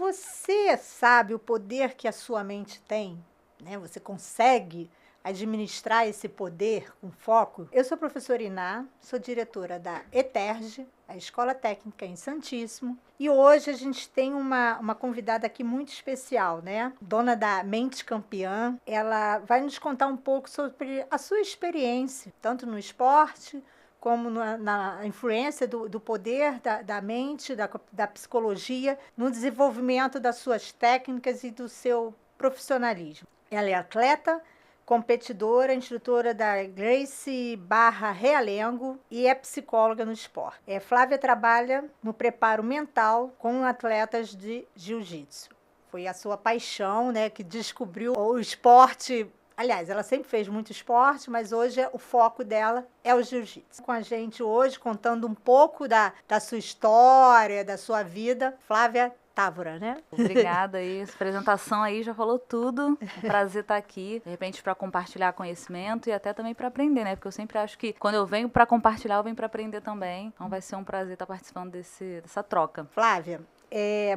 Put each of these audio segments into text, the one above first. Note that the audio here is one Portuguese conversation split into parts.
Você sabe o poder que a sua mente tem, né? Você consegue administrar esse poder com foco? Eu sou professora Iná, sou diretora da ETERJ, a Escola Técnica em Santíssimo, e hoje a gente tem uma convidada aqui muito especial, né? Dona da Mente Campeã. Ela vai nos contar um pouco sobre a sua experiência, tanto no esporte, como na influência do poder da mente, da psicologia, no desenvolvimento das suas técnicas e do seu profissionalismo. Ela é atleta, competidora, instrutora da Gracie Barra Realengo e é psicóloga no esporte. Flávia trabalha no preparo mental com atletas de jiu-jitsu. Foi a sua paixão, né, que descobriu o esporte. Aliás, ela sempre fez muito esporte, mas hoje o foco dela é o jiu-jitsu. Com a gente hoje, contando um pouco da sua história, da sua vida, Flávia Távora, né? Obrigada aí, essa apresentação aí já falou tudo. Um prazer estar aqui, de repente para compartilhar conhecimento e até também para aprender, né? Porque eu sempre acho que quando eu venho para compartilhar, eu venho para aprender também. Então vai ser um prazer estar participando dessa troca. Flávia,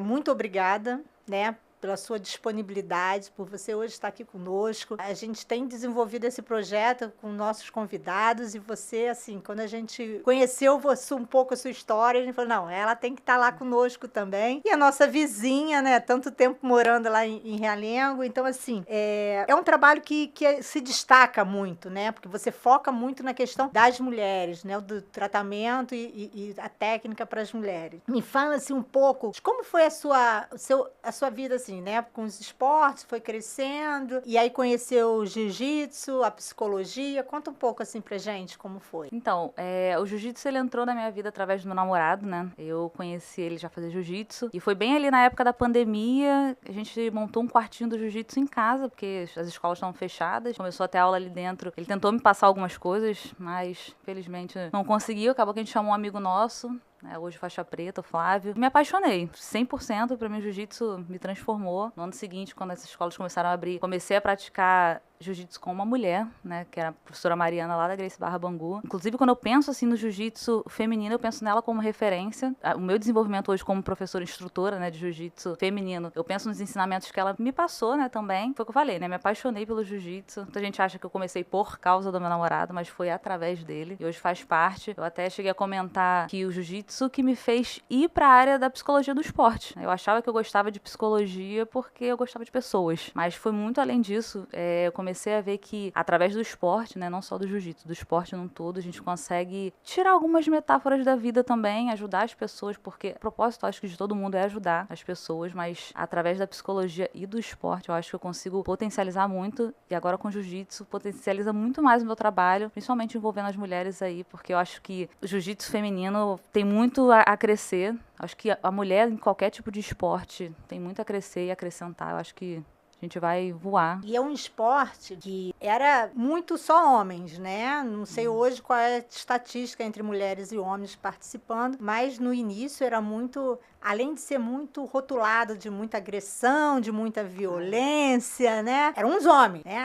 muito obrigada, né, pela sua disponibilidade, por você hoje estar aqui conosco. A gente tem desenvolvido esse projeto com nossos convidados e você, assim, quando a gente conheceu você um pouco a sua história, a gente falou, não, ela tem que estar lá conosco também. E a nossa vizinha, né, tanto tempo morando lá em Realengo, então, assim, é um trabalho que se destaca muito, né, porque você foca muito na questão das mulheres, né, do tratamento e a técnica para as mulheres. Me fala, assim, um pouco de como foi a sua vida, assim, né, com os esportes, foi crescendo, e aí conheceu o jiu-jitsu, a psicologia. Conta um pouco, assim, pra gente como foi. Então, o jiu-jitsu, ele entrou na minha vida através do meu namorado, né? Eu conheci ele já fazer jiu-jitsu, e foi bem ali na época da pandemia, a gente montou um quartinho do jiu-jitsu em casa, porque as escolas estavam fechadas, começou a ter aula ali dentro. Ele tentou me passar algumas coisas, mas, felizmente, não conseguiu. Acabou que a gente chamou um amigo nosso, hoje faixa preta, o Flávio. Me apaixonei, 100%, pra mim o jiu-jitsu me transformou. No ano seguinte, quando as escolas começaram a abrir, comecei a praticar jiu-jitsu com uma mulher, né, que era a professora Mariana lá da Gracie Barra Bangu. Inclusive, quando eu penso assim no jiu-jitsu feminino, eu penso nela como referência. O meu desenvolvimento hoje como professora instrutora, né, de jiu-jitsu feminino, eu penso nos ensinamentos que ela me passou, né, também. Foi o que eu falei, né, me apaixonei pelo jiu-jitsu. Muita gente acha que eu comecei por causa do meu namorado, mas foi através dele. E hoje faz parte. Eu até cheguei a comentar que o jiu-jitsu que me fez ir para a área da psicologia do esporte. Eu achava que eu gostava de psicologia porque eu gostava de pessoas, mas foi muito além disso. Eu comecei a ver que através do esporte, né, não só do jiu-jitsu, do esporte num todo, a gente consegue tirar algumas metáforas da vida também, ajudar as pessoas, porque o propósito, acho que de todo mundo é ajudar as pessoas, mas através da psicologia e do esporte, eu acho que eu consigo potencializar muito, e agora com o jiu-jitsu potencializa muito mais o meu trabalho, principalmente envolvendo as mulheres aí, porque eu acho que o jiu-jitsu feminino tem muito a crescer. Acho que a mulher em qualquer tipo de esporte tem muito a crescer e acrescentar. Eu acho que a gente vai voar. E é um esporte que era muito só homens, né? Não sei hoje qual é a estatística entre mulheres e homens participando, mas no início era muito, além de ser muito rotulado de muita agressão, de muita violência, né? Eram uns homens, né?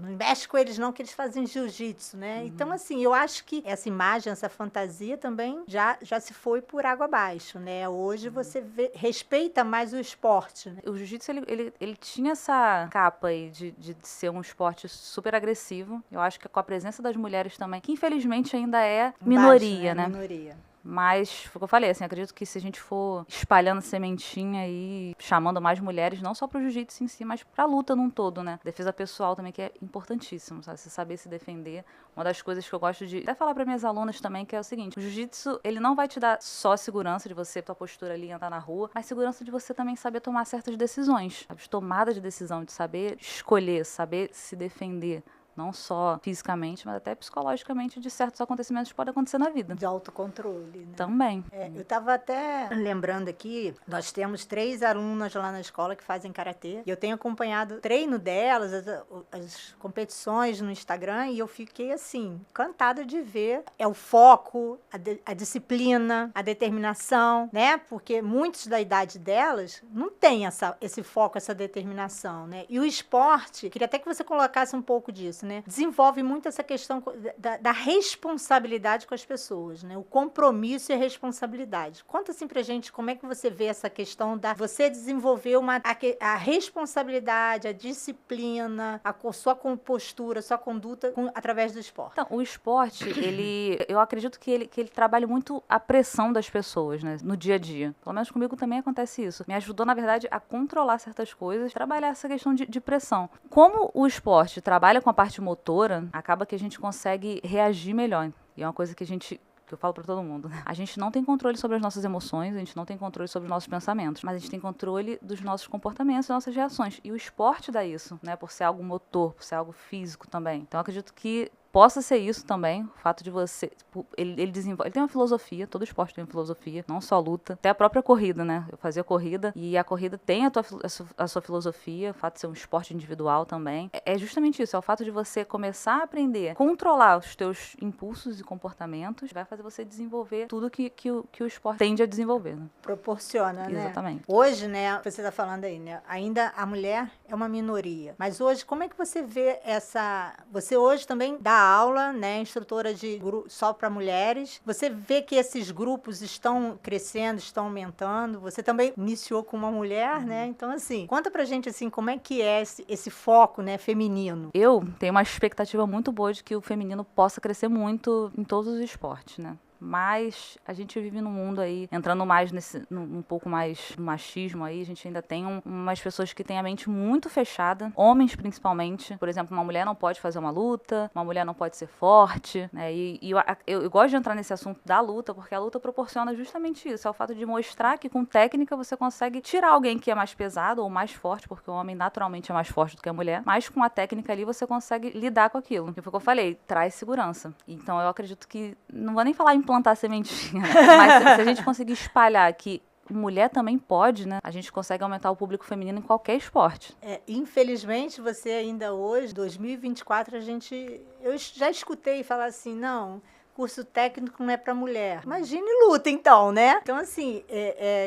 Não mexe com eles não, que eles fazem jiu-jitsu, né? Então, assim, eu acho que essa imagem, essa fantasia também já se foi por água abaixo, né? Hoje você respeita mais o esporte, né? O jiu-jitsu, ele tinha essa capa aí de ser um esporte super agressivo. Eu acho que com a presença das mulheres também, que infelizmente ainda é minoria, né? Minoria. Mas, foi o que eu falei, assim, acredito que se a gente for espalhando sementinha e chamando mais mulheres, não só pro jiu-jitsu em si, mas pra luta num todo, né? Defesa pessoal também, que é importantíssimo, sabe? Você saber se defender. Uma das coisas que eu gosto de até falar para minhas alunas também, que é o seguinte: o jiu-jitsu, ele não vai te dar só segurança de você, tua postura ali, entrar na rua, mas segurança de você também saber tomar certas decisões, sabe? Tomada de decisão, de saber escolher, saber se defender. Não só fisicamente, mas até psicologicamente, de certos acontecimentos que podem acontecer na vida. De autocontrole, né? Também. Eu estava até lembrando aqui, nós temos 3 alunas lá na escola que fazem karatê, e eu tenho acompanhado o treino delas, as competições no Instagram, e eu fiquei, assim, encantada de ver o foco, a disciplina, a determinação, né? Porque muitos da idade delas não têm esse foco, essa determinação, né? E o esporte, queria até que você colocasse um pouco disso. isso, né? Desenvolve muito essa questão da responsabilidade com as pessoas, né? O compromisso e a responsabilidade. Conta assim pra gente como é que você vê essa questão da você desenvolver a responsabilidade, a disciplina, sua compostura, sua conduta através do esporte. Então, o esporte, eu acredito que ele trabalha muito a pressão das pessoas, né, no dia a dia. Pelo menos comigo também acontece isso. Me ajudou, na verdade, a controlar certas coisas, trabalhar essa questão de pressão. Como o esporte trabalha com a parte motora, acaba que a gente consegue reagir melhor. E é uma coisa que eu falo pra todo mundo, né? A gente não tem controle sobre as nossas emoções, a gente não tem controle sobre os nossos pensamentos, mas a gente tem controle dos nossos comportamentos, das nossas reações. E o esporte dá isso, né? Por ser algo motor, por ser algo físico também. Então eu acredito que possa ser isso também, o fato de você... Ele desenvolve... Ele tem uma filosofia, todo esporte tem uma filosofia, não só luta. Até a própria corrida, né? Eu fazia corrida e a corrida tem a sua filosofia, o fato de ser um esporte individual também. É justamente isso, é o fato de você começar a aprender a controlar os teus impulsos e comportamentos, vai fazer você desenvolver tudo que o esporte tende a desenvolver, né? Proporciona, né? Exatamente. Hoje, né, você está falando aí, né? Ainda a mulher é uma minoria. Mas hoje, como é que você vê essa... Você hoje também dá aula, né, instrutora de só para mulheres. Você vê que esses grupos estão crescendo, estão aumentando. Você também iniciou com uma mulher, né? Então, assim, conta pra gente, assim, como é que é esse foco, né, feminino. Eu tenho uma expectativa muito boa de que o feminino possa crescer muito em todos os esportes, né? Mas a gente vive num mundo aí, entrando mais um pouco mais do machismo aí, a gente ainda tem umas pessoas que têm a mente muito fechada, homens principalmente. Por exemplo, uma mulher não pode fazer uma luta, uma mulher não pode ser forte, né? E eu gosto de entrar nesse assunto da luta, porque a luta proporciona justamente isso, é o fato de mostrar que com técnica você consegue tirar alguém que é mais pesado ou mais forte, porque o homem naturalmente é mais forte do que a mulher, mas com a técnica ali você consegue lidar com aquilo. Foi o que eu falei, traz segurança. Então eu acredito que, não vou nem falar em plantar sementinha, né? Mas se a gente conseguir espalhar que mulher também pode, né? A gente consegue aumentar o público feminino em qualquer esporte. Infelizmente, você ainda hoje, 2024, eu já escutei falar assim, não... curso técnico não é para mulher. Imagine luta, então, né? Então, assim,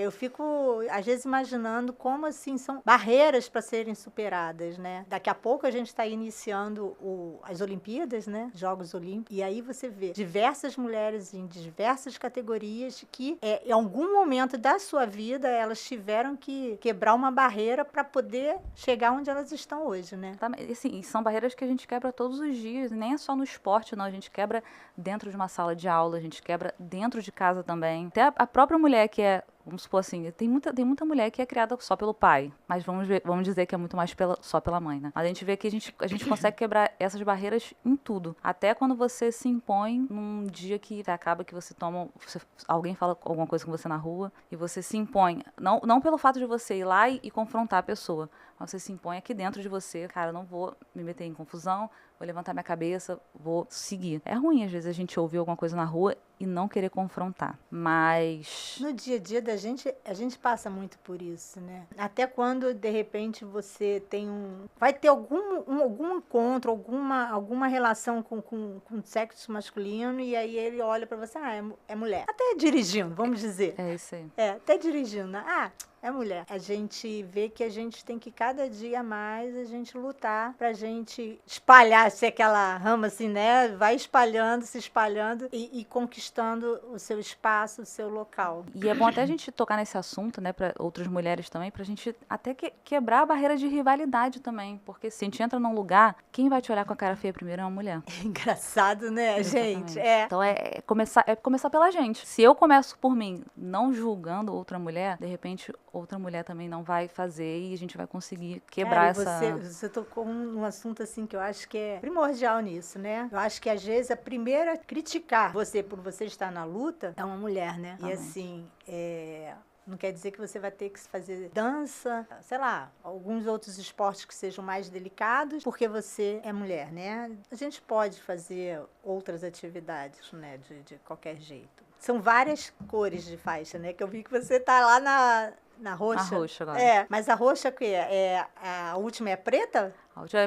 eu fico, às vezes, imaginando como, assim, são barreiras para serem superadas, né? Daqui a pouco a gente está iniciando as Olimpíadas, né? Jogos Olímpicos. E aí você vê diversas mulheres em diversas categorias que, em algum momento da sua vida, elas tiveram que quebrar uma barreira para poder chegar onde elas estão hoje, né? Assim, são barreiras que a gente quebra todos os dias, nem é só no esporte, não. A gente quebra dentro de uma sala de aula, a gente quebra dentro de casa também. Até a própria mulher que é, vamos supor assim, tem muita mulher que é criada só pelo pai, mas vamos dizer que é muito mais só pela mãe, né? A gente vê que a gente consegue quebrar essas barreiras em tudo. Até quando você se impõe num dia que acaba que alguém fala alguma coisa com você na rua e você se impõe, não pelo fato de você ir lá e confrontar a pessoa, mas você se impõe aqui dentro de você, cara, eu não vou me meter em confusão, vou levantar minha cabeça, vou seguir. É ruim, às vezes, a gente ouvir alguma coisa na rua e não querer confrontar, mas... No dia a dia da gente, a gente passa muito por isso, né? Até quando, de repente, você tem vai ter algum encontro, alguma relação com o sexo masculino, e aí ele olha pra você, é mulher. Até dirigindo, vamos dizer. É isso aí. Até dirigindo, né? É mulher. A gente vê que a gente tem que cada dia mais a gente lutar pra gente espalhar, se aquela rama assim, né? Vai espalhando, se espalhando e conquistando o seu espaço, o seu local. E é bom até a gente tocar nesse assunto, né, pra outras mulheres também, pra gente até quebrar a barreira de rivalidade também, porque se a gente entra num lugar, quem vai te olhar com a cara feia primeiro é uma mulher. É engraçado, né, Exatamente. gente? Então é começar pela gente. Se eu começo por mim, não julgando outra mulher, de repente outra mulher também não vai fazer e a gente vai conseguir quebrar Você tocou num assunto assim que eu acho que é primordial nisso, né? Eu acho que às vezes a primeira a criticar você por você estar na luta é uma mulher, né? Também. E assim, não quer dizer que você vai ter que fazer dança, sei lá, alguns outros esportes que sejam mais delicados, porque você é mulher, né? A gente pode fazer outras atividades, né? De qualquer jeito. São várias cores de faixa, né? Que eu vi que você tá lá na roxa. A roxa agora. Mas a roxa que a última é preta?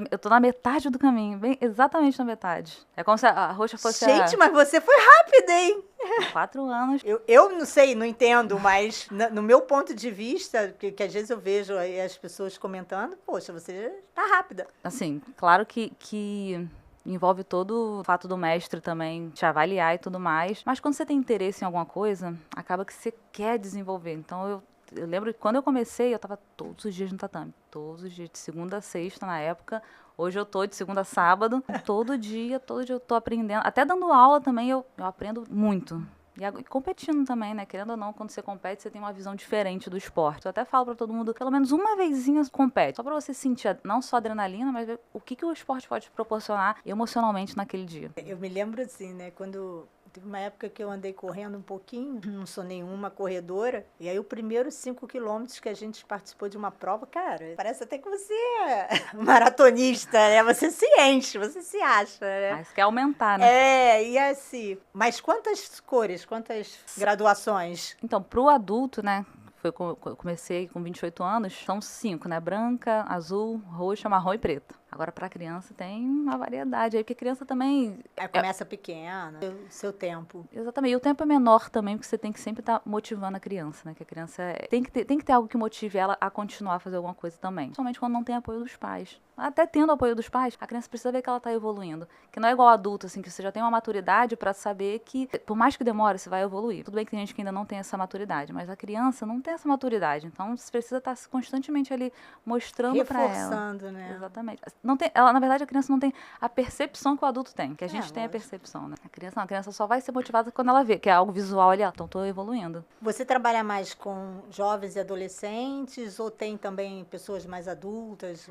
Eu tô na metade do caminho, exatamente na metade. É como se a roxa fosse Gente, mas você foi rápida, hein? 4 anos. Eu não sei, não entendo, mas no meu ponto de vista, que às vezes eu vejo aí as pessoas comentando, poxa, você tá rápida. Assim, claro que Envolve todo o fato do mestre também te avaliar e tudo mais. Mas quando você tem interesse em alguma coisa, acaba que você quer desenvolver. Então eu lembro que quando eu comecei, eu estava todos os dias no tatame. Todos os dias, de segunda a sexta na época. Hoje eu tô de segunda a sábado. Todo dia eu tô aprendendo. Até dando aula também eu aprendo muito. E competindo também, né? Querendo ou não, quando você compete, você tem uma visão diferente do esporte. Eu até falo pra todo mundo, pelo menos uma vezinha compete. Só pra você sentir não só adrenalina, mas ver o que o esporte pode te proporcionar emocionalmente naquele dia. Eu me lembro assim, né? Quando teve uma época que eu andei correndo um pouquinho, não sou nenhuma corredora, e aí o primeiro 5 quilômetros que a gente participou de uma prova, cara, parece até que você é maratonista, né? Você se enche, você se acha, né? Mas quer aumentar, né? É, e assim, mas quantas cores, quantas graduações? Então, pro adulto, né? Eu comecei com 28 anos, são 5, né? Branca, azul, roxa, marrom e preta. Agora, para criança, tem uma variedade aí, porque criança também... Aí começa pequena, seu tempo. Exatamente, e o tempo é menor também, porque você tem que sempre estar motivando a criança, né? Que a criança tem que ter algo que motive ela a continuar a fazer alguma coisa também. Somente quando não tem apoio dos pais. Até tendo apoio dos pais, a criança precisa ver que ela está evoluindo. Que não é igual adulto, assim, que você já tem uma maturidade para saber que, por mais que demore, você vai evoluir. Tudo bem que tem gente que ainda não tem essa maturidade, mas a criança não tem essa maturidade. Então, você precisa estar constantemente ali mostrando para ela. Reforçando, né? Exatamente. Não tem, ela, na verdade, a criança não tem a percepção que o adulto tem, que a gente tem a percepção, né? A criança só vai ser motivada quando ela vê, que é algo visual ali, então tô evoluindo. Você trabalha mais com jovens e adolescentes ou tem também pessoas mais adultas,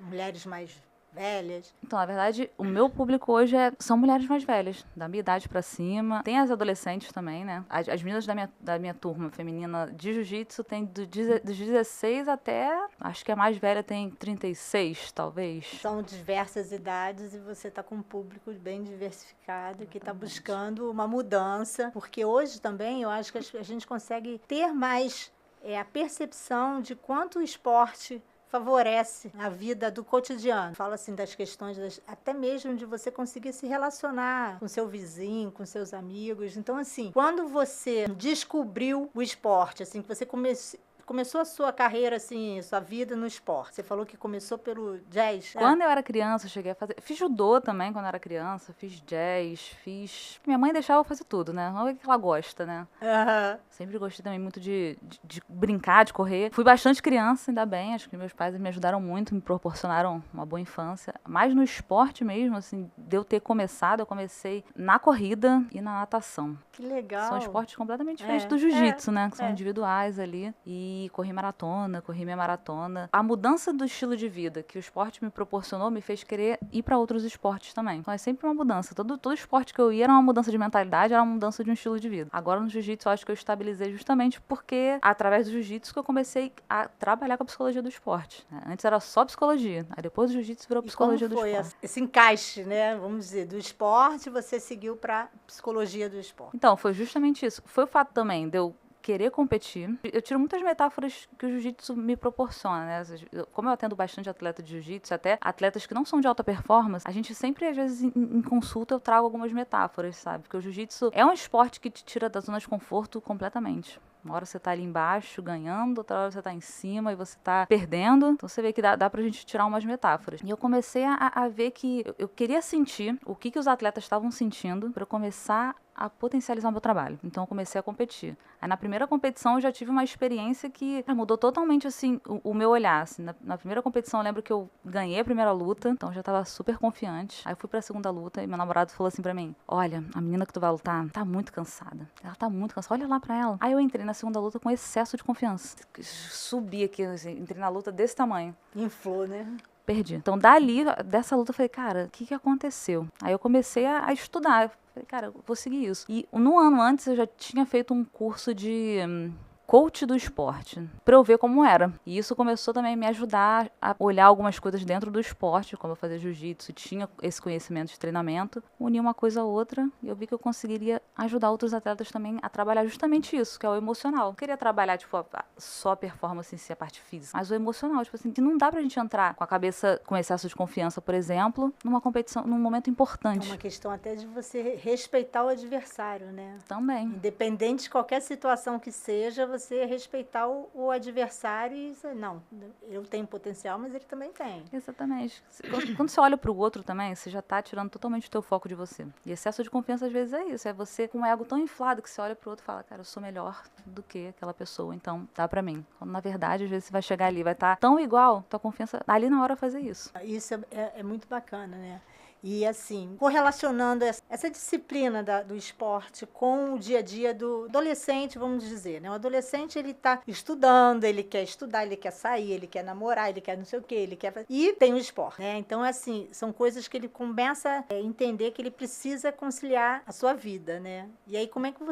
mulheres mais velhas? Então, na verdade, o meu público hoje são mulheres mais velhas, da minha idade pra cima. Tem as adolescentes também, né? As meninas da minha turma feminina de jiu-jitsu tem dos 16 até, acho que a mais velha tem 36, talvez. São diversas idades e você está com um público bem diversificado que está buscando uma mudança, porque hoje também eu acho que a gente consegue ter mais a percepção de quanto o esporte favorece a vida do cotidiano. Fala assim das questões, até mesmo de você conseguir se relacionar com seu vizinho, com seus amigos. Então, assim, quando você descobriu o esporte, assim, que você começou a sua carreira, assim, sua vida no esporte. Você falou que começou pelo jazz. Quando eu era criança, eu cheguei a fazer... Fiz judô também quando eu era criança, fiz jazz, Minha mãe deixava eu fazer tudo, né? Olha o que ela gosta, né? Uhum. Sempre gostei também muito de brincar, de correr. Fui bastante criança, ainda bem. Acho que meus pais me ajudaram muito, me proporcionaram uma boa infância. Mas no esporte mesmo, assim, de eu ter começado, eu comecei na corrida e na natação. Que legal. São esportes completamente diferentes do jiu-jitsu, né? Que são individuais ali. E corri maratona, corri minha maratona. A mudança do estilo de vida que o esporte me proporcionou me fez querer ir para outros esportes também. Então é sempre uma mudança. Todo esporte que eu ia era uma mudança de mentalidade, era uma mudança de um estilo de vida. Agora no jiu-jitsu eu acho que eu estabilizei justamente porque através do jiu-jitsu que eu comecei a trabalhar com a psicologia do esporte. Antes era só psicologia, aí depois do jiu-jitsu virou psicologia do esporte. Como foi esse encaixe, né? Vamos dizer, do esporte você seguiu para psicologia do esporte? Então, foi justamente isso. Foi o fato também de eu querer competir. Eu tiro muitas metáforas que o jiu-jitsu me proporciona, né? Como eu atendo bastante atleta de jiu-jitsu, até atletas que não são de alta performance, a gente sempre, às vezes, em consulta, eu trago algumas metáforas, sabe? Porque o jiu-jitsu é um esporte que te tira da zona de conforto completamente. Uma hora você tá ali embaixo ganhando, outra hora você tá em cima e você tá perdendo. Então você vê que dá pra gente tirar umas metáforas. E eu comecei a ver que eu queria sentir o que os atletas estavam sentindo pra eu começar a potencializar o meu trabalho. Então eu comecei a competir. Aí na primeira competição eu já tive uma experiência que mudou totalmente assim o meu olhar. Assim. Na primeira competição eu lembro que eu ganhei a primeira luta, então eu já tava super confiante. Aí eu fui pra segunda luta e meu namorado falou assim pra mim: olha, a menina que tu vai lutar tá muito cansada. Ela tá muito cansada, olha lá pra ela. Aí eu entrei na segunda luta com excesso de confiança. Subi aqui, assim, entrei na luta desse tamanho. Inflou, né? Perdi. Então, dessa luta, eu falei, cara, o que aconteceu? Aí eu comecei a estudar. Eu falei, cara, eu vou seguir isso. E no ano antes, eu já tinha feito um curso de coach do esporte, pra eu ver como era. E isso começou também a me ajudar a olhar algumas coisas dentro do esporte, como eu fazia jiu-jitsu, tinha esse conhecimento de treinamento, unir uma coisa a outra, e eu vi que eu conseguiria ajudar outros atletas também a trabalhar justamente isso, que é o emocional. Eu queria trabalhar, tipo, só a performance em si, a parte física, mas o emocional, tipo assim, que não dá pra gente entrar com a cabeça com excesso de confiança, por exemplo, numa competição, num momento importante. É uma questão até de você respeitar o adversário, né? Também. Independente de qualquer situação que seja, você respeitar o adversário e dizer, não, eu tenho potencial, mas ele também tem. Exatamente. Quando você olha para o outro também, você já está tirando totalmente o teu foco de você. E excesso de confiança, às vezes, é isso. É você com um ego tão inflado que você olha para o outro e fala, cara, eu sou melhor do que aquela pessoa, então dá para mim. Quando, na verdade, às vezes você vai chegar ali, vai estar tão igual, tua confiança ali na hora fazer isso. Isso é muito bacana, né? E assim, correlacionando essa disciplina do esporte com o dia a dia do adolescente, vamos dizer, né? O adolescente, ele está estudando, ele quer estudar, ele quer sair, ele quer namorar, ele quer não sei o quê, ele quer fazer... E tem o esporte, né? Então, assim, são coisas que ele começa a entender que ele precisa conciliar a sua vida, né? E aí, como é que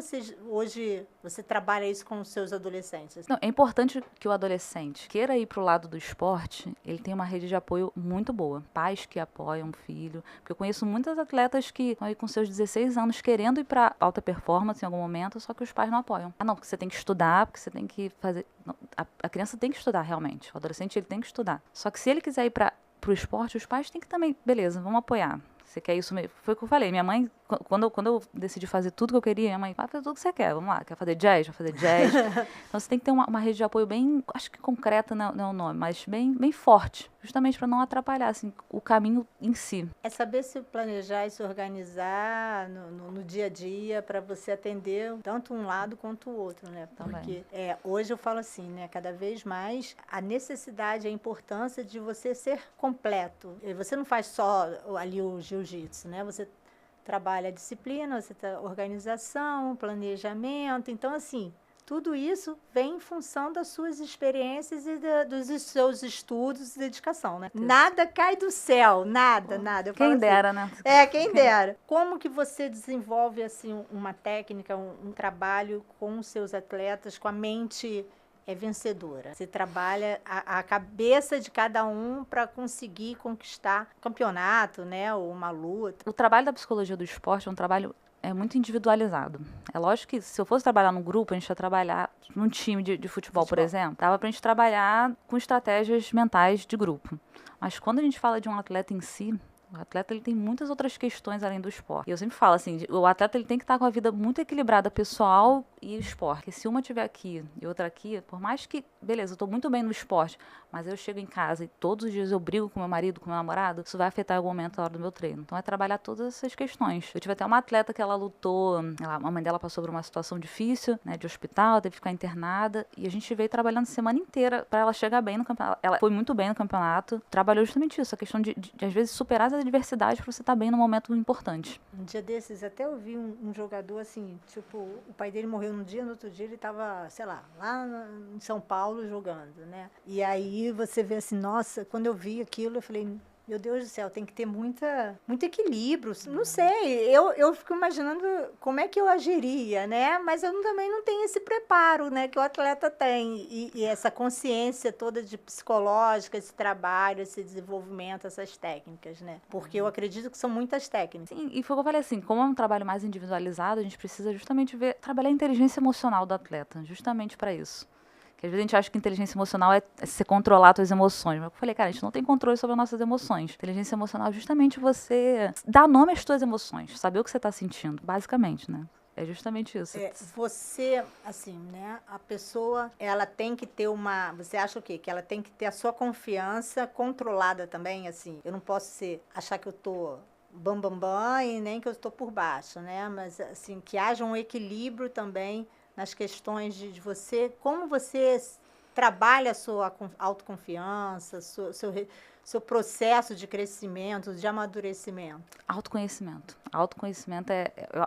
hoje, você trabalha isso com os seus adolescentes? Não, é importante que o adolescente queira ir pro lado do esporte, ele tem uma rede de apoio muito boa. Pais que apoiam o filho, porque eu conheço muitas atletas que estão aí com seus 16 anos querendo ir para alta performance em algum momento, só que os pais não apoiam. Ah, não, porque você tem que estudar, porque você tem que fazer... Não, a criança tem que estudar realmente, o adolescente ele tem que estudar. Só que se ele quiser ir para o esporte, os pais têm que também, beleza, vamos apoiar. Você quer isso mesmo? Foi o que eu falei. Minha mãe, quando eu decidi fazer tudo que eu queria, minha mãe, vai fazer tudo que você quer, vamos lá. Quer fazer jazz? Vai fazer jazz. Então você tem que ter uma rede de apoio bem, acho que concreta não é o nome, mas bem forte. Justamente para não atrapalhar assim, o caminho em si. É saber se planejar e se organizar no dia a dia para você atender tanto um lado quanto o outro, né? Porque hoje eu falo assim, né? Cada vez mais a necessidade, a importância de você ser completo. E você não faz só ali o jiu-jitsu, né? Você trabalha a disciplina, você tá organização, planejamento. Então, assim, tudo isso vem em função das suas experiências e dos seus estudos e dedicação, né? Nada cai do céu, nada. Eu quem falo dera, assim, né? Quem dera. Como que você desenvolve, assim, uma técnica, um trabalho com os seus atletas, com a mente vencedora? Você trabalha a cabeça de cada um para conseguir conquistar um campeonato, né? Ou uma luta. O trabalho da psicologia do esporte é um trabalho muito individualizado. É lógico que se eu fosse trabalhar num grupo, a gente ia trabalhar num time de futebol, por exemplo. Dava pra gente trabalhar com estratégias mentais de grupo. Mas quando a gente fala de um atleta em si, o atleta ele tem muitas outras questões além do esporte. E eu sempre falo assim, o atleta ele tem que estar com a vida muito equilibrada, pessoal e esporte. Porque se uma estiver aqui e outra aqui, por mais que, beleza, eu estou muito bem no esporte, mas eu chego em casa e todos os dias eu brigo com meu marido, com meu namorado, isso vai afetar em algum momento a hora do meu treino. Então é trabalhar todas essas questões. Eu tive até uma atleta que ela lutou, a mãe dela passou por uma situação difícil, né, de hospital, teve que ficar internada, e a gente veio trabalhando a semana inteira para ela chegar bem no campeonato. Ela foi muito bem no campeonato, trabalhou justamente isso, a questão de às vezes superar as adversidades para você estar bem no momento importante. Um dia desses, até eu vi um jogador assim, tipo, o pai dele morreu num dia, no outro dia ele estava, sei lá em São Paulo jogando, né? E aí você vê assim, nossa, quando eu vi aquilo, eu falei, meu Deus do céu, tem que ter muito equilíbrio. Não sei, eu fico imaginando como é que eu agiria, né? Mas eu também não tenho esse preparo, né, que o atleta tem. E essa consciência toda de psicológica, esse trabalho, esse desenvolvimento, essas técnicas, né? Porque eu acredito que são muitas técnicas. Sim, e foi o que eu falei assim, como é um trabalho mais individualizado, a gente precisa justamente trabalhar a inteligência emocional do atleta, justamente para isso. Que às vezes a gente acha que inteligência emocional é você controlar suas emoções. Mas eu falei, cara, a gente não tem controle sobre as nossas emoções. Inteligência emocional é justamente você dar nome às suas emoções, saber o que você está sentindo, basicamente, né? É justamente isso. Você, assim, né, a pessoa, ela tem que ter você acha o quê? Que ela tem que ter a sua confiança controlada também, assim. Eu não posso achar que eu tô bam, e nem que eu estou por baixo, né? Mas, assim, que haja um equilíbrio também nas questões de você, como você trabalha a sua autoconfiança, seu processo de crescimento, de amadurecimento. Autoconhecimento. Autoconhecimento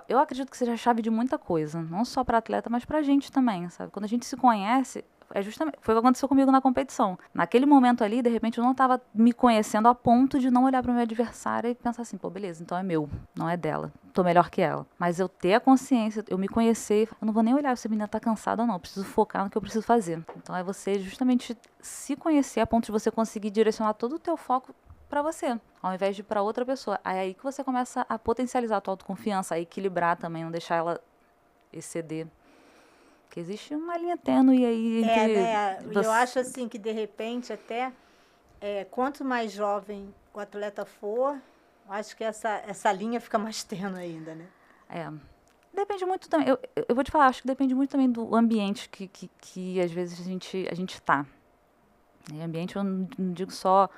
eu acredito que seja a chave de muita coisa, não só para atleta, mas para a gente também, sabe? Quando a gente se conhece, foi o que aconteceu comigo na competição. Naquele momento ali, de repente, eu não estava me conhecendo a ponto de não olhar para o meu adversário e pensar assim, pô, beleza, então é meu, não é dela. Tô melhor que ela. Mas eu ter a consciência, eu me conhecer, eu não vou nem olhar se a menina tá cansada ou não, eu preciso focar no que eu preciso fazer. Então é você justamente se conhecer a ponto de você conseguir direcionar todo o teu foco para você, ao invés de para outra pessoa. É aí que você começa a potencializar a tua autoconfiança, a equilibrar também, não deixar ela exceder. Porque existe uma linha tênue aí entre... né? Eu acho assim que, de repente, até quanto mais jovem o atleta for, acho que essa linha fica mais tênue ainda, né? Depende muito também. Eu vou te falar, acho que depende muito também do ambiente que às vezes a gente tá. E ambiente eu não digo só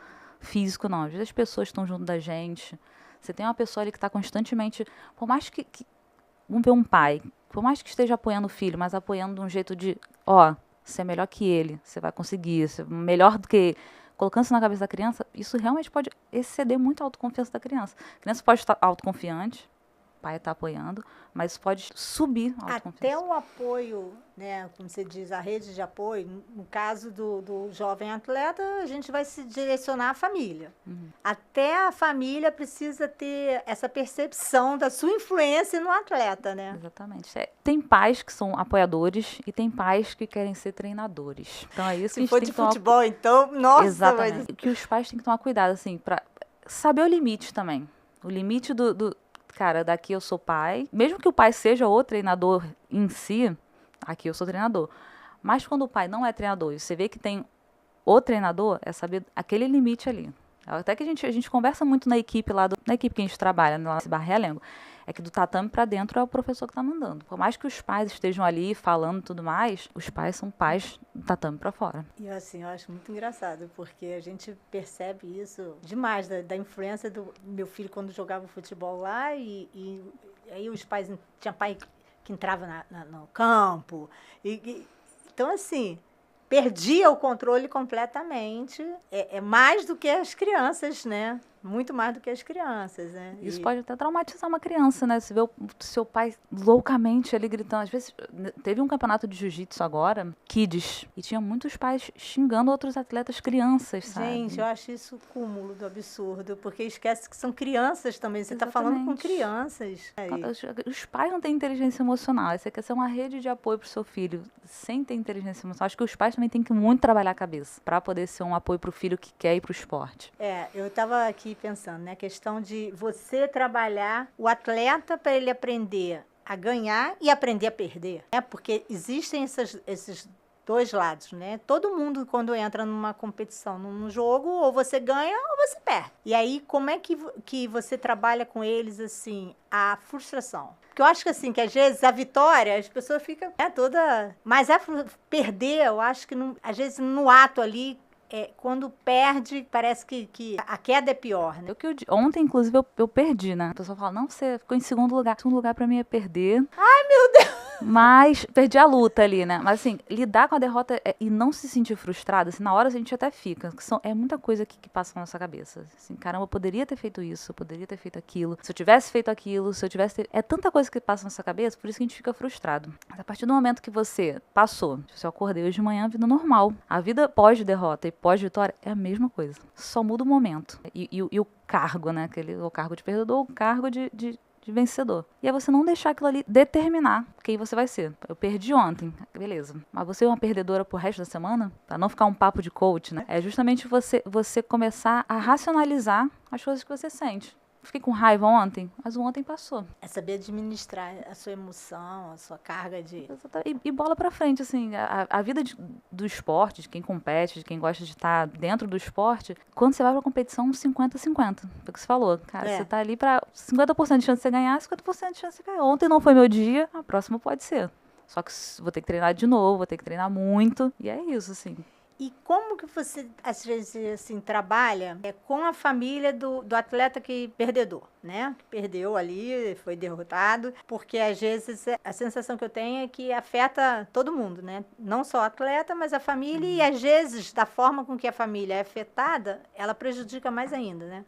físico, não. Às vezes as pessoas estão junto da gente. Você tem uma pessoa ali que está constantemente. Por mais vamos ver um pai. Por mais que esteja apoiando o filho, mas apoiando de um jeito de, ó, você é melhor que ele, você vai conseguir, você é melhor do que. Colocando isso na cabeça da criança, isso realmente pode exceder muito a autoconfiança da criança. A criança pode estar autoconfiante, o pai está apoiando, mas isso pode subir a autoconfiança. Até o apoio, né, como você diz, a rede de apoio, no caso do jovem atleta, a gente vai se direcionar à família. Até a família precisa ter essa percepção da sua influência no atleta, né? Exatamente. Tem pais que são apoiadores e tem pais que querem ser treinadores. Então é isso que a gente for tem de que tomar... futebol, então, nossa! Exatamente. Que os pais têm que tomar cuidado, assim, para saber o limite também. O limite cara, daqui eu sou pai. Mesmo que o pai seja o treinador em si, aqui eu sou treinador. Mas quando o pai não é treinador e você vê que tem o treinador, é saber aquele limite ali. Até que a gente conversa muito na equipe na equipe que a gente trabalha, lá nesse Bar Realengo, é que do tatame para dentro é o professor que está mandando. Por mais que os pais estejam ali falando e tudo mais, os pais são pais do tatame para fora. E assim, eu acho muito engraçado, porque a gente percebe isso demais, da influência do meu filho quando jogava futebol lá, e aí os pais, tinha pai que entrava no campo, então assim... perdia o controle completamente. É mais do que as crianças, né? Muito mais do que as crianças, né? Isso pode até traumatizar uma criança, né? Você vê o seu pai loucamente ali gritando. Às vezes, teve um campeonato de jiu-jitsu agora, Kids, e tinha muitos pais xingando outros atletas crianças, sabe? Gente, eu acho isso o cúmulo do absurdo, porque esquece que são crianças também. Você está falando com crianças. Os pais não têm inteligência emocional. Você quer ser uma rede de apoio para o seu filho sem ter inteligência emocional. Acho que os pais também têm que muito trabalhar a cabeça para poder ser um apoio para o filho que quer ir para o esporte. Eu estava aqui pensando, né? A questão de você trabalhar o atleta para ele aprender a ganhar e aprender a perder, né? Porque existem esses dois lados, né? Todo mundo, quando entra numa competição, num jogo, ou você ganha ou você perde. E aí, como é que você trabalha com eles, assim, a frustração? Porque eu acho que, assim, que às vezes a vitória, as pessoas ficam toda... Mas perder, eu acho que, às vezes, no ato ali, quando perde, parece que a queda é pior, né? Ontem, inclusive, eu perdi, né? A pessoa fala, não, você ficou em segundo lugar. Segundo lugar pra mim é perder. Ai, meu Deus! Mas perdi a luta ali, né? Mas assim, lidar com a derrota e não se sentir frustrada, assim, na hora a gente até fica. É muita coisa que passa na nossa cabeça. Assim, caramba, eu poderia ter feito isso, eu poderia ter feito aquilo. Se eu tivesse feito aquilo, se eu tivesse... É tanta coisa que passa na nossa cabeça, por isso que a gente fica frustrado. Mas a partir do momento que você passou, se eu acordei hoje de manhã, vida normal. A vida pós-derrota e pós-vitória é a mesma coisa. Só muda o momento. E o cargo, né? O cargo de perdedor, o cargo de vencedor. E é você não deixar aquilo ali determinar quem você vai ser. Eu perdi ontem, beleza. Mas você é uma perdedora pro resto da semana? Pra não ficar um papo de coach, né? É justamente você começar a racionalizar as coisas que você sente. Fiquei com raiva ontem, mas o ontem passou. É saber administrar a sua emoção, a sua carga de... E bola pra frente, assim, a vida do esporte, de quem compete, de quem gosta de estar dentro do esporte, quando você vai pra competição, 50-50. Foi o que você falou. Cara, você tá ali pra 50% de chance de você ganhar, 50% de chance de você ganhar. Ontem não foi meu dia, a próxima pode ser. Só que vou ter que treinar de novo, vou ter que treinar muito, e é isso, assim. E como que você, às vezes, assim, trabalha com a família do atleta que perdedor, né? Que perdeu ali, foi derrotado, porque às vezes a sensação que eu tenho é que afeta todo mundo, né? Não só o atleta, mas a família, e às vezes, da forma com que a família é afetada, ela prejudica mais ainda, né?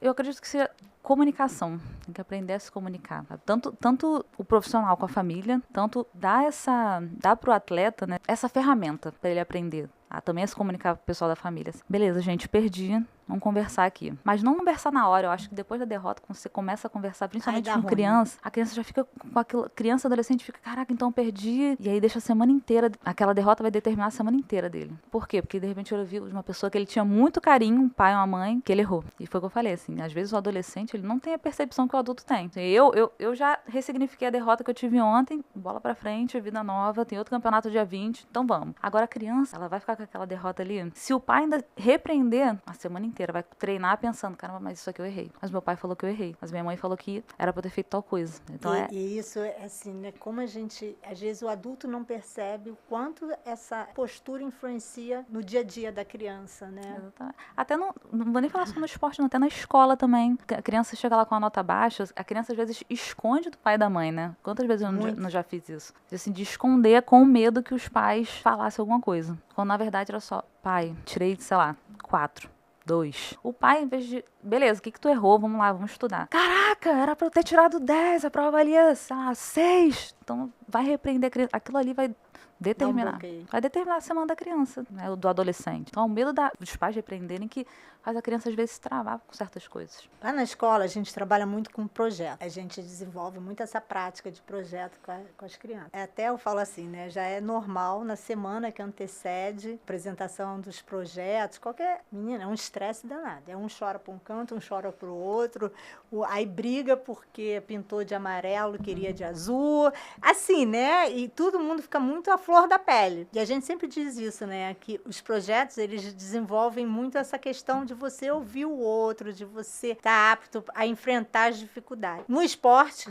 Eu acredito que seja comunicação. Tem que aprender a se comunicar. Tanto o profissional com a família, tanto dar pro atleta, né, essa ferramenta para ele aprender também a se comunicar com o pessoal da família. Assim, beleza, gente, perdi. Vamos conversar aqui. Mas não conversar na hora. Eu acho que depois da derrota, quando você começa a conversar, principalmente com criança, a criança já fica com aquilo. Criança, adolescente fica, caraca, então eu perdi. E aí deixa a semana inteira. Aquela derrota vai determinar a semana inteira dele. Por quê? Porque de repente eu vi uma pessoa que ele tinha muito carinho, um pai, uma mãe, que ele errou. E foi o que eu falei, assim. Às vezes o adolescente, ele não tem a percepção que o adulto tem. Eu já ressignifiquei a derrota que eu tive ontem. Bola pra frente, vida nova. Tem outro campeonato dia 20. Então vamos. Agora a criança, ela vai ficar com aquela derrota ali. Se o pai ainda repreender, a semana inteira inteira, vai treinar pensando, caramba, mas isso aqui eu errei. Mas meu pai falou que eu errei. Mas minha mãe falou que era pra eu ter feito tal coisa. Então E isso é assim, né? Como a gente, às vezes o adulto não percebe o quanto essa postura influencia no dia a dia da criança, né? Exatamente. Até não vou nem falar só no esporte, não, até na escola também. A criança chega lá com a nota baixa, a criança às vezes esconde do pai e da mãe, né? Quantas vezes eu não já fiz isso? Assim, de esconder com medo que os pais falassem alguma coisa. Quando na verdade era só, pai, tirei, sei lá, 4. 2. O pai, em vez de, beleza, o que tu errou? Vamos lá, vamos estudar. Caraca, era pra eu ter tirado 10, a prova valia, sei lá, 6. Então, vai repreender a criança. Aquilo ali vai determinar. Vai determinar a semana da criança, né, do adolescente. Então, o medo dos pais repreenderem que faz a criança, às vezes, se travar com certas coisas. Lá na escola, a gente trabalha muito com projeto. A gente desenvolve muito essa prática de projeto com as crianças. Até eu falo assim, né? Já é normal na semana que antecede a apresentação dos projetos. Qualquer menina, é um estresse danado. Um chora para um canto, um chora para o outro. Aí briga porque pintou de amarelo, queria de azul. Assim, né? E todo mundo fica muito à flor da pele. E a gente sempre diz isso, né? Que os projetos, eles desenvolvem muito essa questão de você ouvir o outro, de você estar apto a enfrentar as dificuldades. No esporte,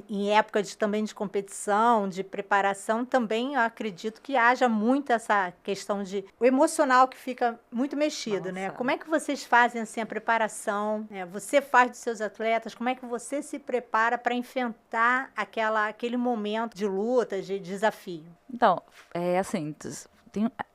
em época também de competição, de preparação, também eu acredito que haja muito essa questão de o emocional que fica muito mexido, né? Como é que vocês fazem assim a preparação? Você faz dos seus atletas, como é que você se prepara para enfrentar aquele momento de luta, de desafio? Então, assim,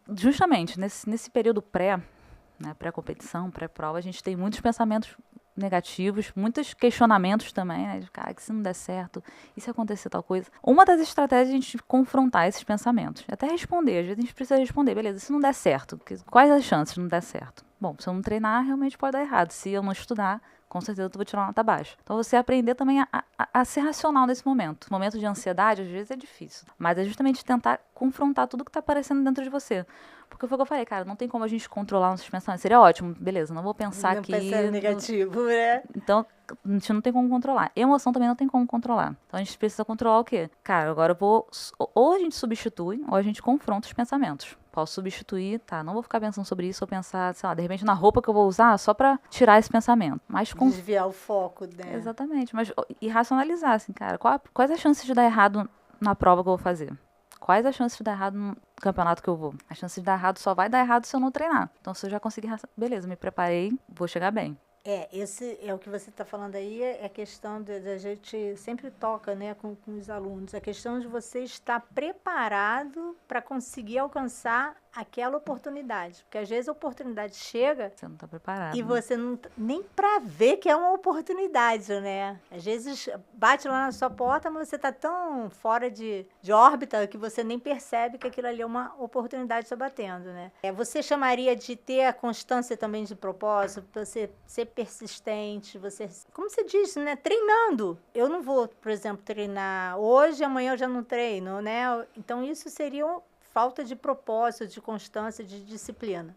justamente nesse período pré-competição, pré-prova, a gente tem muitos pensamentos negativos, muitos questionamentos também, né? De, cara, que se não der certo, e se acontecer tal coisa? Uma das estratégias é a gente confrontar esses pensamentos. Até responder, às vezes a gente precisa responder, beleza, se não der certo, quais as chances de não der certo? Bom, se eu não treinar, realmente pode dar errado. Se eu não estudar, com certeza eu vou tirar uma nota baixa. Então, você aprender também a ser racional nesse momento. Momento de ansiedade, às vezes, é difícil. Mas é justamente tentar confrontar tudo que está aparecendo dentro de você. Porque foi o que eu falei, cara, não tem como a gente controlar nossos pensamentos. Seria ótimo, beleza, não vou pensar aqui... Não pensar negativo, né? Então, a gente não tem como controlar. Emoção também não tem como controlar. Então, a gente precisa controlar o quê? Cara, agora eu vou... Ou a gente substitui, ou a gente confronta os pensamentos. Posso substituir, tá, não vou ficar pensando sobre isso, ou pensar, sei lá, de repente na roupa que eu vou usar só pra tirar esse pensamento. Mas desviar o foco, né? Exatamente, mas e racionalizar, assim, cara, quais as chances de dar errado na prova que eu vou fazer? Quais as chances de dar errado no campeonato que eu vou? A chance de dar errado só vai dar errado se eu não treinar. Então, se eu já conseguir, beleza, me preparei, vou chegar bem. Esse é o que você está falando aí, é a questão da gente sempre toca, né, com os alunos, a questão de você estar preparado para conseguir alcançar aquela oportunidade, porque às vezes a oportunidade chega, você não está preparado, e você não nem para ver que é uma oportunidade, né? Às vezes bate lá na sua porta, mas você está tão fora de órbita que você nem percebe que aquilo ali é uma oportunidade só batendo, né? Você chamaria de ter a constância também de propósito, você ser persistente, você, como você disse, né, treinando. Eu não vou, por exemplo, treinar hoje, amanhã eu já não treino, né? Então isso seria falta de propósito, de constância, de disciplina.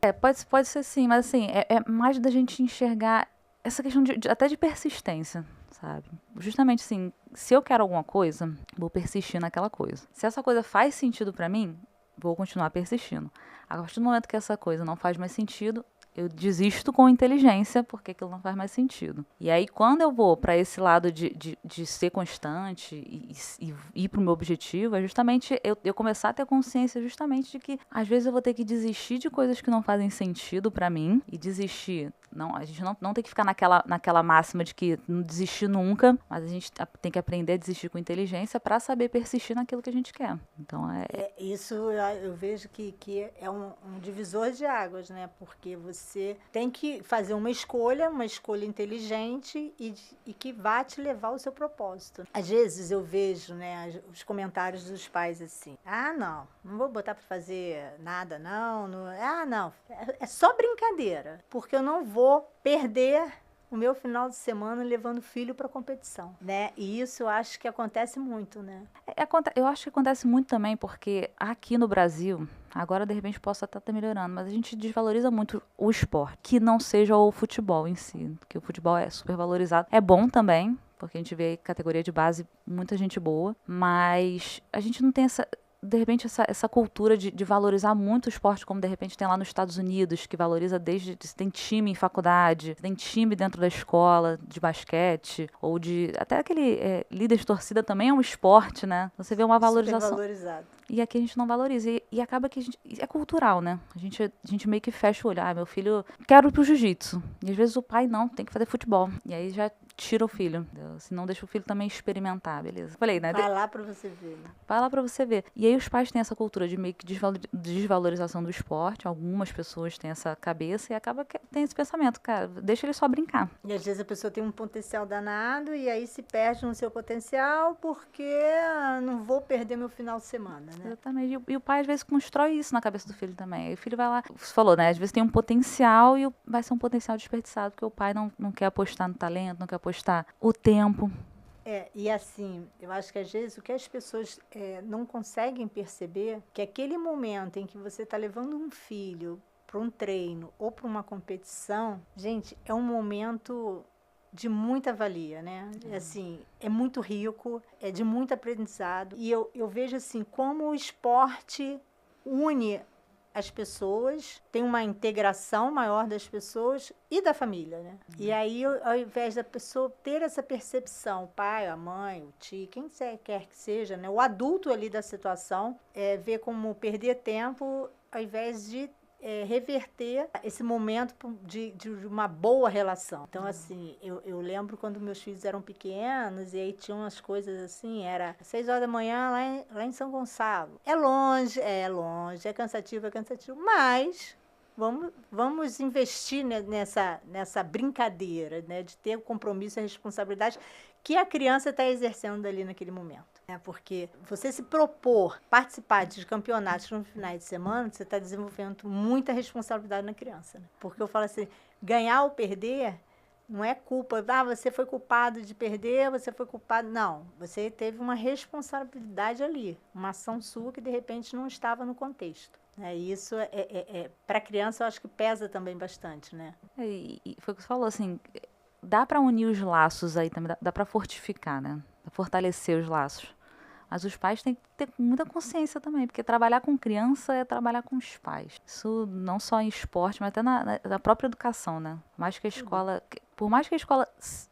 Pode ser sim, mas assim, é mais da gente enxergar essa questão até de persistência, sabe? Justamente assim, se eu quero alguma coisa, vou persistir naquela coisa. Se essa coisa faz sentido pra mim, vou continuar persistindo. A partir do momento que essa coisa não faz mais sentido, eu desisto com inteligência, porque aquilo não faz mais sentido. E aí, quando eu vou para esse lado de ser constante e ir para o meu objetivo, é justamente eu começar a ter consciência justamente de que, às vezes, eu vou ter que desistir de coisas que não fazem sentido para mim, e desistir... Não, a gente não tem que ficar naquela máxima de que não desistir nunca, mas a gente tem que aprender a desistir com inteligência para saber persistir naquilo que a gente quer. Então, isso eu vejo que é um divisor de águas, né? Porque você tem que fazer uma escolha inteligente e que vá te levar ao seu propósito. Às vezes eu vejo, né, os comentários dos pais assim: ah, não vou botar para fazer nada, não, é só brincadeira, porque eu não vou perder o meu final de semana levando o filho para competição, né? E isso eu acho que acontece muito, né? Eu acho que acontece muito também porque aqui no Brasil, agora de repente posso até estar melhorando, mas a gente desvaloriza muito o esporte, que não seja o futebol em si, porque o futebol é super valorizado. É bom também, porque a gente vê categoria de base, muita gente boa, mas a gente não tem de repente, essa cultura de valorizar muito o esporte, como de repente tem lá nos Estados Unidos, que valoriza tem time em faculdade, tem time dentro da escola de basquete, ou até aquele líder de torcida também é um esporte, né? Você vê uma valorização. Super valorizado. E aqui a gente não valoriza. E acaba que é cultural, né? A gente meio que fecha o olho. Meu filho, quero ir pro jiu-jitsu. E às vezes o pai não, tem que fazer futebol. E aí já tira o filho. Entendeu? Se não, deixa o filho também experimentar, beleza? Falei, né? Vai lá pra você ver. Né? Vai lá pra você ver. E aí os pais têm essa cultura de meio que desvalorização do esporte. Algumas pessoas têm essa cabeça e acaba que tem esse pensamento, cara, deixa ele só brincar. E às vezes a pessoa tem um potencial danado e aí se perde no seu potencial porque não vou perder meu final de semana, né? Exatamente. E o pai às vezes constrói isso na cabeça do filho também. Aí o filho vai lá, você falou, né? Às vezes tem um potencial e vai ser um potencial desperdiçado porque o pai não quer apostar no talento, não quer apostar o tempo. E assim, eu acho que às vezes o que as pessoas não conseguem perceber que aquele momento em que você está levando um filho para um treino ou para uma competição, gente, é um momento de muita valia, né? Assim, é muito rico, é de muito aprendizado. E eu vejo assim, como o esporte une as pessoas, tem uma integração maior das pessoas e da família, né? E aí, ao invés da pessoa ter essa percepção, o pai, a mãe, o tio, quem quer que seja, né? O adulto ali da situação, vê como perder tempo, ao invés de reverter esse momento de uma boa relação. Então, assim, eu lembro quando meus filhos eram pequenos e aí tinham umas coisas assim, era 6 horas da manhã lá em São Gonçalo. É longe, é cansativo, mas vamos investir nessa brincadeira, né, de ter o compromisso e a responsabilidade que a criança está exercendo ali naquele momento. Porque você se propor participar de campeonatos no finais de semana, você está desenvolvendo muita responsabilidade na criança. Né? Porque eu falo assim, ganhar ou perder não é culpa. Você foi culpado de perder, você foi culpado. Não, você teve uma responsabilidade ali, uma ação sua que de repente não estava no contexto. Isso para a criança eu acho que pesa também bastante, né? E foi o que você falou, assim, dá para unir os laços aí também, dá para fortificar, né? Fortalecer os laços. Mas os pais têm que ter muita consciência também, porque trabalhar com criança é trabalhar com os pais. Isso não só em esporte, mas até na própria educação, né? Por mais que a escola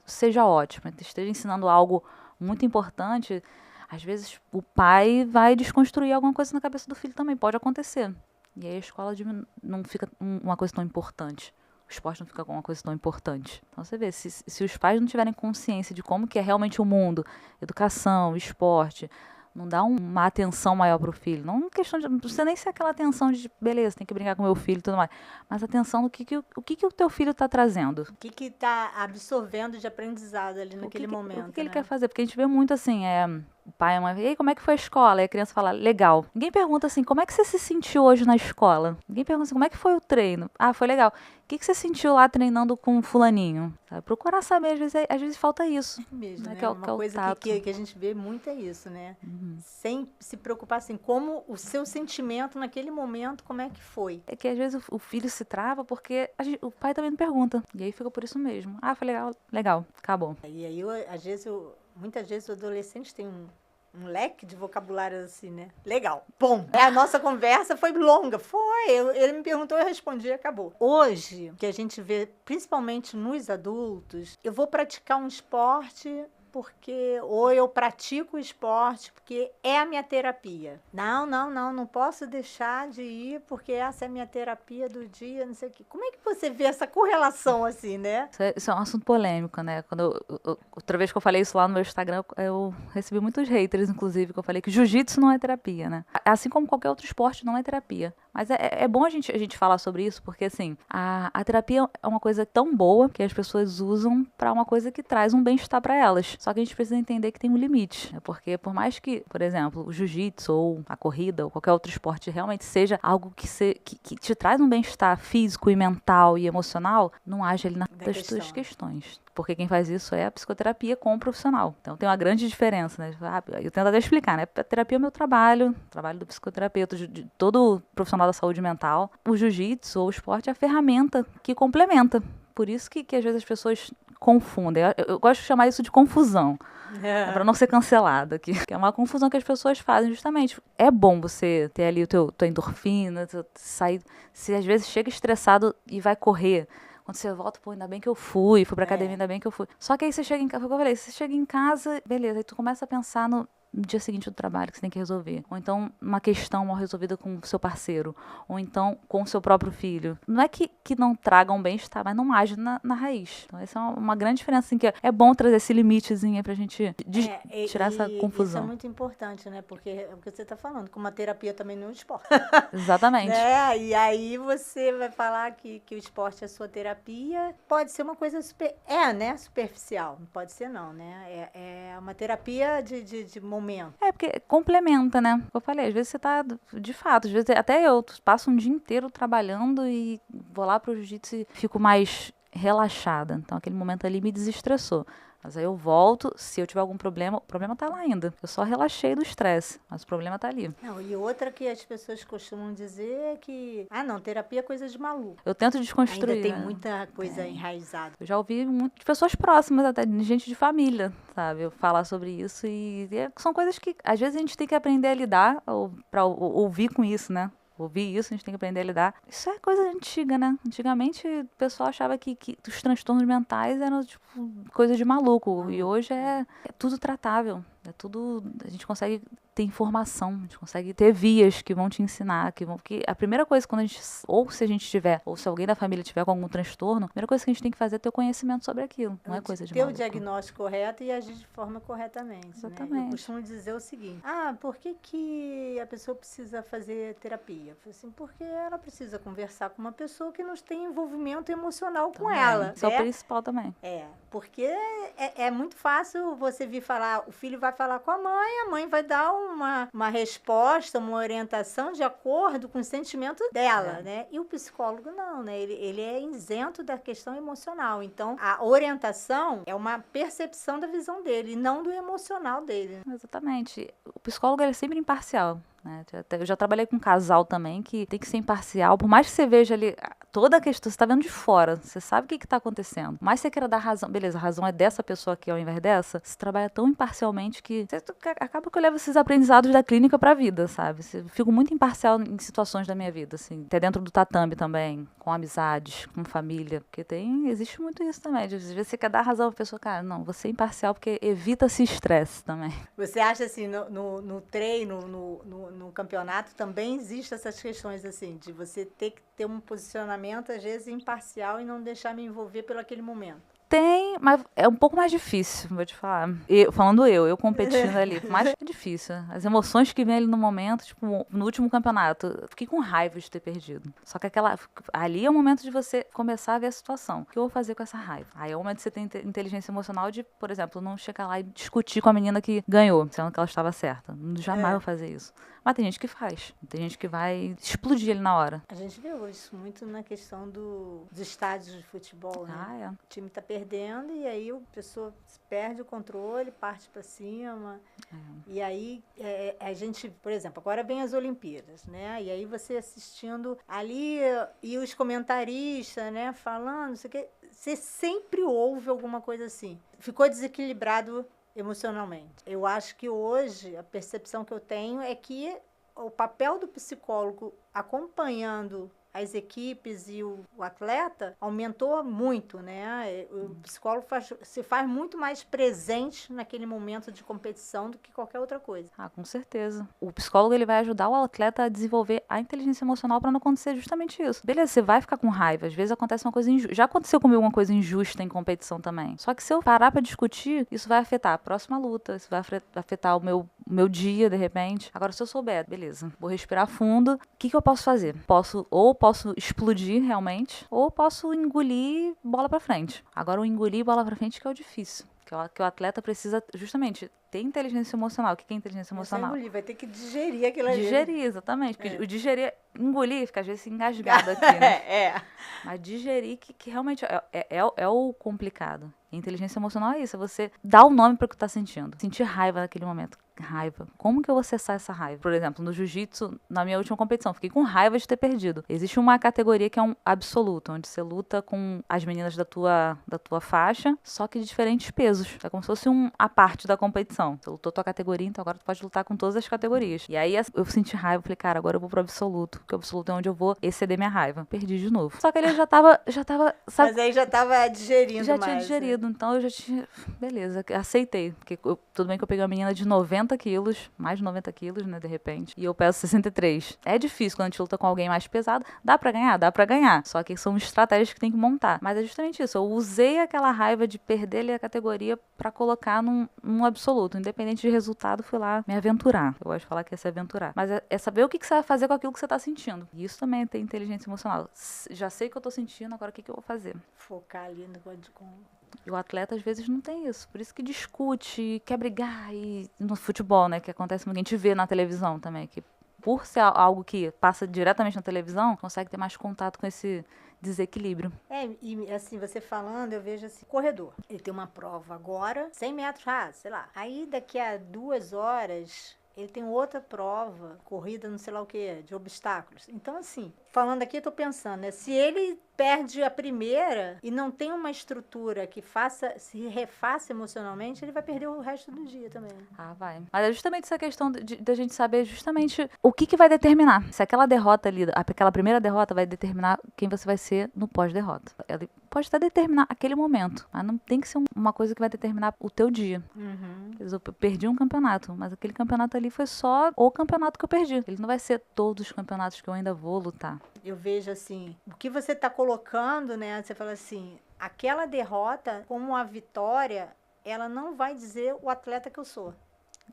seja ótima, esteja ensinando algo muito importante, às vezes o pai vai desconstruir alguma coisa na cabeça do filho também, pode acontecer. E aí a escola não fica uma coisa tão importante. O esporte não fica com uma coisa tão importante. Então você vê, se os pais não tiverem consciência de como que é realmente o mundo, educação, esporte, não dá uma atenção maior para o filho. Não precisa nem ser aquela atenção de, beleza, tem que brincar com meu filho e tudo mais. Mas atenção no que o teu filho está trazendo. O que está absorvendo de aprendizado ali naquele momento. O que ele quer fazer? Porque a gente vê muito assim, o pai e a mãe, e aí, como é que foi a escola? E a criança fala, legal. Ninguém pergunta assim, como é que você se sentiu hoje na escola? Ninguém pergunta assim, como é que foi o treino? Ah, foi legal. O que você sentiu lá treinando com fulaninho? Sabe? Procurar saber, às vezes falta isso. Mesmo, né? Que é uma coisa que a gente vê muito é isso, né? Uhum. Sem se preocupar assim, como o seu sentimento naquele momento, como é que foi? É que às vezes o filho se trava porque o pai também não pergunta. E aí fica por isso mesmo. Ah, foi legal, acabou. E aí, muitas vezes o adolescente tem um leque de vocabulário assim, né? Legal. Bom, a nossa conversa foi longa. Ele me perguntou, eu respondi e acabou. Hoje, que a gente vê, principalmente nos adultos, eu vou praticar um esporte ou eu pratico o esporte porque é a minha terapia. Não posso deixar de ir porque essa é a minha terapia do dia, não sei o quê. Como é que você vê essa correlação assim, né? Isso é um assunto polêmico, né? Outra vez que eu falei isso lá no meu Instagram, eu recebi muitos haters, inclusive, que eu falei que jiu-jitsu não é terapia, né? Assim como qualquer outro esporte não é terapia. Mas é bom a gente falar sobre isso, porque assim, a terapia é uma coisa tão boa que as pessoas usam para uma coisa que traz um bem-estar para elas. Só que a gente precisa entender que tem um limite. Porque por mais que, por exemplo, o jiu-jitsu ou a corrida ou qualquer outro esporte realmente seja algo que te traz um bem-estar físico e mental e emocional, não age ali nas tuas questões. Porque quem faz isso é a psicoterapia com o profissional. Então tem uma grande diferença, né? Eu tento até explicar, né? A terapia é o meu trabalho do psicoterapeuta, de todo profissional da saúde mental. O jiu-jitsu ou o esporte é a ferramenta que complementa. Por isso que às vezes as pessoas confundem. Eu gosto de chamar isso de confusão. É pra não ser cancelada aqui. Que é uma confusão que as pessoas fazem, justamente. É bom você ter ali tua endorfina, sair. Se às vezes chega estressado e vai correr. Quando você volta, pô, ainda bem que eu fui pra academia, ainda bem que eu fui. Só que aí você chega em casa, foi o que eu falei, você chega em casa, beleza, aí tu começa a pensar no dia seguinte do trabalho que você tem que resolver. Ou então uma questão mal resolvida com o seu parceiro. Ou então com o seu próprio filho. Não é que não tragam bem-estar, mas não age na raiz. Então essa é uma grande diferença, assim, que é bom trazer esse limitezinho aí pra gente tirar essa confusão. Isso é muito importante, né? Porque é o que você tá falando, como a terapia também não é um esporte. Exatamente. Né? E aí você vai falar que o esporte é a sua terapia. Pode ser uma coisa né? Superficial. Não pode ser não, né? É uma terapia de momento. É, porque complementa, né? Eu falei, às vezes você tá, de fato, às vezes até eu passo um dia inteiro trabalhando e vou lá pro jiu-jitsu e fico mais relaxada. Então aquele momento ali me desestressou. Mas aí eu volto, se eu tiver algum problema, o problema tá lá ainda. Eu só relaxei do estresse, mas o problema tá ali. Não, e outra que as pessoas costumam dizer é que, não, terapia é coisa de maluco. Eu tento desconstruir. Ainda tem muita coisa enraizada. Eu já ouvi muito de pessoas próximas, até de gente de família, sabe? Eu falar sobre isso e são coisas que às vezes a gente tem que aprender a lidar ou pra ouvir com isso, né? Ouvir isso, a gente tem que aprender a lidar. Isso é coisa antiga, né? Antigamente o pessoal achava que os transtornos mentais eram, tipo, coisa de maluco. E hoje é tudo tratável. É tudo. A gente consegue ter informação, a gente consegue ter vias que vão te ensinar. Que a primeira coisa, quando a gente. Ou se a gente tiver, ou se alguém da família tiver com algum transtorno, a primeira coisa que a gente tem que fazer é ter o conhecimento sobre aquilo. Não é coisa de maluco. Ter o diagnóstico correto e agir de forma corretamente. Exatamente. Né? Eu costumo dizer o seguinte: por que a pessoa precisa fazer terapia? Eu falei assim, porque ela precisa conversar com uma pessoa que não tem envolvimento emocional com ela. Isso é o principal também. Porque é muito fácil você vir falar, o filho vai falar com a mãe vai dar uma resposta, uma orientação de acordo com o sentimento dela, né? E o psicólogo não, né? Ele é isento da questão emocional. Então, a orientação é uma percepção da visão dele, e não do emocional dele. Exatamente. O psicólogo ele é sempre imparcial. Eu já trabalhei com um casal também que tem que ser imparcial, por mais que você veja ali toda a questão, você tá vendo de fora, você sabe o que tá acontecendo, mas você quer dar razão, beleza, a razão é dessa pessoa aqui ao invés dessa, você trabalha tão imparcialmente que acaba que eu levo esses aprendizados da clínica pra vida, sabe? Eu fico muito imparcial em situações da minha vida, assim, até dentro do tatame também, com amizades, com família, porque existe muito isso também, às vezes você quer dar razão pra pessoa, cara, não, você é imparcial porque evita-se estresse também. Você acha assim, no treino, no campeonato também existem essas questões assim, de você ter que ter um posicionamento às vezes imparcial e não deixar me envolver pelo aquele momento? Tem, mas é um pouco mais difícil, vou te falar. Falando eu competindo ali, mas é difícil. As emoções que vem ali no momento, tipo, no último campeonato, eu fiquei com raiva de ter perdido. Só que ali é o momento de você começar a ver a situação. O que eu vou fazer com essa raiva? Aí é o momento de você ter inteligência emocional de, por exemplo, não chegar lá e discutir com a menina que ganhou, sendo que ela estava certa. Jamais vou fazer isso. Mas tem gente que faz. Tem gente que vai explodir ali na hora. A gente vê isso muito na questão dos estádios de futebol, né? O time tá perdendo e aí a pessoa perde o controle, parte para cima. E aí a gente, por exemplo, agora vem as Olimpíadas, né? E aí você assistindo ali e os comentaristas, né, falando, não sei o quê, você sempre ouve alguma coisa assim. Ficou desequilibrado emocionalmente. Eu acho que hoje a percepção que eu tenho é que o papel do psicólogo acompanhando as equipes e o atleta aumentou muito, né? O psicólogo se faz muito mais presente naquele momento de competição do que qualquer outra coisa. Com certeza. O psicólogo ele vai ajudar o atleta a desenvolver a inteligência emocional para não acontecer justamente isso. Beleza, você vai ficar com raiva, às vezes acontece uma coisa injusta. Já aconteceu comigo uma coisa injusta em competição também. Só que se eu parar para discutir, isso vai afetar a próxima luta, isso vai afetar o meu dia, de repente. Agora, se eu souber, beleza, vou respirar fundo, o que eu posso fazer? Posso explodir realmente, ou posso engolir bola pra frente. Agora, o engolir bola pra frente que é o difícil. Que o atleta precisa, justamente, ter inteligência emocional. O que é inteligência emocional? Engolir, vai ter que digerir aquilo ali. Digerir, exatamente. Porque o digerir, engolir, fica às vezes engasgado aqui, né? Mas digerir que realmente é o complicado. E inteligência emocional é isso, é você dar o nome para o que tá sentindo. Sentir raiva naquele momento. raiva. Como que eu vou acessar essa raiva? Por exemplo, no jiu-jitsu, na minha última competição, fiquei com raiva de ter perdido. Existe uma categoria que é um absoluto, onde você luta com as meninas da tua faixa, só que de diferentes pesos. É como se fosse a parte da competição. Você lutou tua categoria, então agora tu pode lutar com todas as categorias. E aí eu senti raiva, falei, cara, agora eu vou pro absoluto, porque o absoluto é onde eu vou exceder minha raiva. Perdi de novo. Só que ele já tava, sabe? Mas aí já tava digerindo Já mais. tinha digerido, então eu já tinha... Beleza, aceitei. Porque tudo bem que eu peguei uma menina de 90 quilos, mais de 90 quilos, né, de repente, e eu peso 63. É difícil quando a gente luta com alguém mais pesado. Dá pra ganhar? Dá pra ganhar. Só que são estratégias que tem que montar. Mas é justamente isso. Eu usei aquela raiva de perder ali a categoria pra colocar num absoluto. Independente de resultado, fui lá me aventurar. Eu gosto de falar que é se aventurar. Mas é saber o que você vai fazer com aquilo que você tá sentindo. E isso também é ter inteligência emocional. Já sei o que eu tô sentindo, agora o que eu vou fazer? Focar ali no E o atleta, às vezes, não tem isso. Por isso que discute, quer brigar. E no futebol, né, que acontece muito. A gente vê na televisão também, que por ser algo que passa diretamente na televisão, consegue ter mais contato com esse desequilíbrio. E assim, você falando, eu vejo assim, corredor. Ele tem uma prova agora, 100 metros rasos, sei lá. Aí daqui a 2 horas... ele tem outra prova, corrida, não sei lá o que, de obstáculos. Então, assim, falando aqui, eu tô pensando, né? Se ele perde a primeira e não tem uma estrutura que se refaça emocionalmente, ele vai perder o resto do dia também. Ah, vai. Mas é justamente essa questão da gente saber justamente o que vai determinar. Se aquela derrota ali, aquela primeira derrota vai determinar quem você vai ser no pós-derrota. Ela pode até determinar aquele momento, mas não tem que ser uma coisa que vai determinar o teu dia. Uhum. Eu perdi um campeonato, mas aquele campeonato ali foi só o campeonato que eu perdi. Ele não vai ser todos os campeonatos que eu ainda vou lutar. Eu vejo assim, o que você está colocando, né? Você fala assim, aquela derrota, como uma vitória, ela não vai dizer o atleta que eu sou.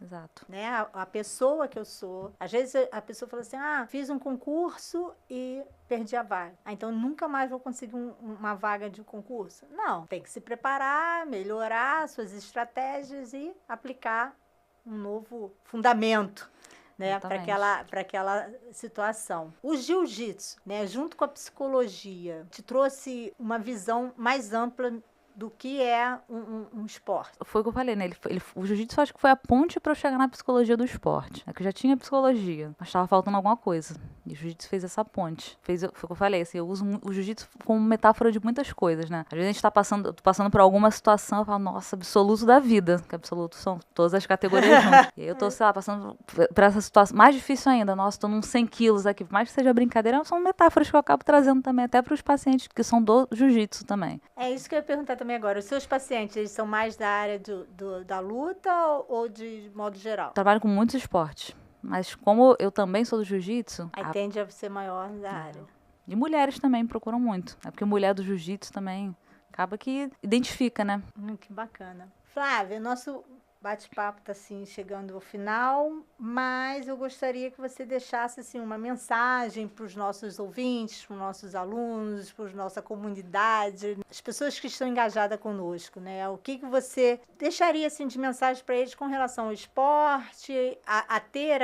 Exato. Né? A pessoa que eu sou. Às vezes a pessoa fala assim, fiz um concurso e perdi a vaga. Então nunca mais vou conseguir uma vaga de concurso. Não, tem que se preparar, melhorar suas estratégias e aplicar um novo fundamento, né, para aquela situação. O jiu-jitsu, né, junto com a psicologia, te trouxe uma visão mais ampla do que é um esporte. Foi o que eu falei, né? O jiu-jitsu acho que foi a ponte para eu chegar na psicologia do esporte. É que eu já tinha psicologia, mas estava faltando alguma coisa. E o jiu-jitsu fez essa ponte. Foi o que eu falei, assim, eu uso o jiu-jitsu como metáfora de muitas coisas, né? Às vezes a gente tá passando por alguma situação, eu falo, nossa, absoluto da vida. Que absoluto são todas as categorias juntas. E aí eu tô, sei lá, passando por essa situação mais difícil ainda. Nossa, tô nos 100 quilos aqui. Por mais que seja brincadeira, são metáforas que eu acabo trazendo também, até para os pacientes que são do jiu-jitsu também. É isso que eu ia perguntar também agora. Os seus pacientes, eles são mais da área da luta ou de modo geral? Trabalho com muitos esportes. Mas como eu também sou do jiu-jitsu... Aí tende a ser maior da área. E mulheres também procuram muito. É porque mulher do jiu-jitsu também acaba que identifica, né? Que bacana. Flávia, nosso bate-papo está assim, chegando ao final, mas eu gostaria que você deixasse assim, uma mensagem para os nossos ouvintes, para os nossos alunos, para a nossa comunidade, as pessoas que estão engajadas conosco, né? O que você deixaria assim, de mensagem para eles com relação ao esporte, a ter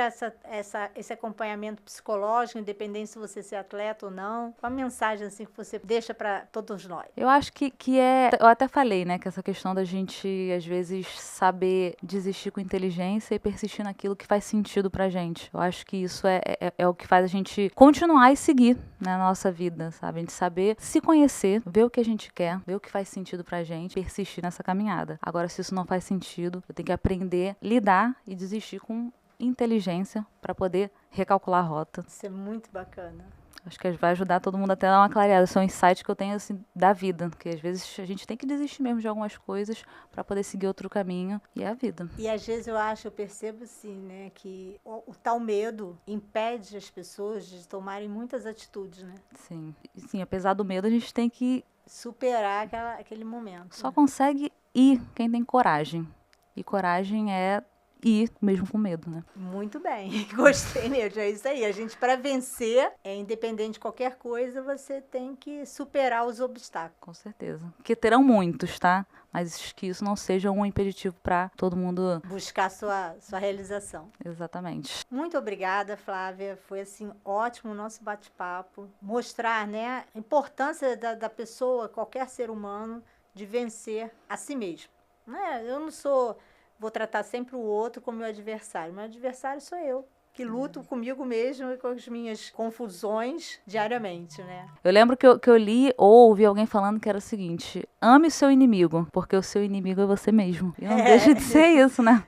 esse acompanhamento psicológico, independente se você é atleta ou não? Uma mensagem assim, que você deixa para todos nós. Eu acho que é... Eu até falei, né, que essa questão da gente, às vezes, saber desistir com inteligência e persistir naquilo que faz sentido pra gente. Eu acho que isso é o que faz a gente continuar e seguir, né, na nossa vida, sabe? A gente saber se conhecer, ver o que a gente quer, ver o que faz sentido pra gente, persistir nessa caminhada. Agora, se isso não faz sentido, eu tenho que aprender, lidar e desistir com inteligência para poder recalcular a rota. Isso é muito bacana. Acho que vai ajudar todo mundo até a dar uma clareada. Esse é um insight que eu tenho, assim, da vida. Porque às vezes a gente tem que desistir mesmo de algumas coisas para poder seguir outro caminho. E é a vida. E às vezes eu percebo assim, né, que o tal medo impede as pessoas de tomarem muitas atitudes, né? Sim. E, sim, apesar do medo, a gente tem que superar aquele momento. Só consegue ir quem tem coragem. E coragem é ir mesmo com medo, né? Muito bem, gostei mesmo, é isso aí. A gente, para vencer, independente de qualquer coisa, você tem que superar os obstáculos. Com certeza. Porque terão muitos, tá? Mas que isso não seja um impeditivo para todo mundo buscar sua realização. Exatamente. Muito obrigada, Flávia. Foi, assim, ótimo o nosso bate-papo. Mostrar, né, a importância da pessoa, qualquer ser humano, de vencer a si mesmo. Né? Eu não sou vou tratar sempre o outro como meu adversário. Meu adversário sou eu, que luto comigo mesmo e com as minhas confusões diariamente, né? Eu lembro que eu li ou ouvi alguém falando que era o seguinte: ame o seu inimigo, porque o seu inimigo é você mesmo. E não deixa de ser isso, né?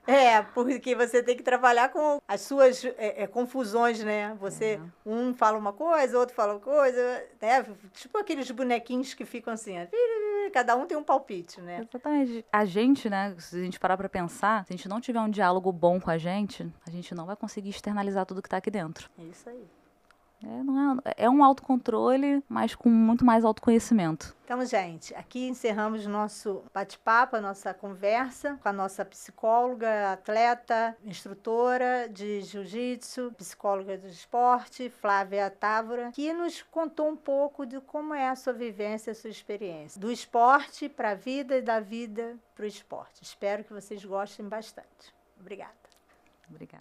Porque você tem que trabalhar com as suas confusões, né? Um fala uma coisa, outro fala uma coisa, né? Tipo aqueles bonequinhos que ficam assim, cada um tem um palpite, né? Exatamente. A gente, né, se a gente parar pra pensar, se a gente não tiver um diálogo bom com a gente não vai conseguir externalizar tudo que tá aqui dentro. É isso aí. É um autocontrole, mas com muito mais autoconhecimento. Então, gente, aqui encerramos nosso bate-papo, a nossa conversa com a nossa psicóloga, atleta, instrutora de jiu-jitsu, psicóloga do esporte, Flávia Távora, que nos contou um pouco de como é a sua vivência, a sua experiência. Do esporte para a vida e da vida para o esporte. Espero que vocês gostem bastante. Obrigada. Obrigada.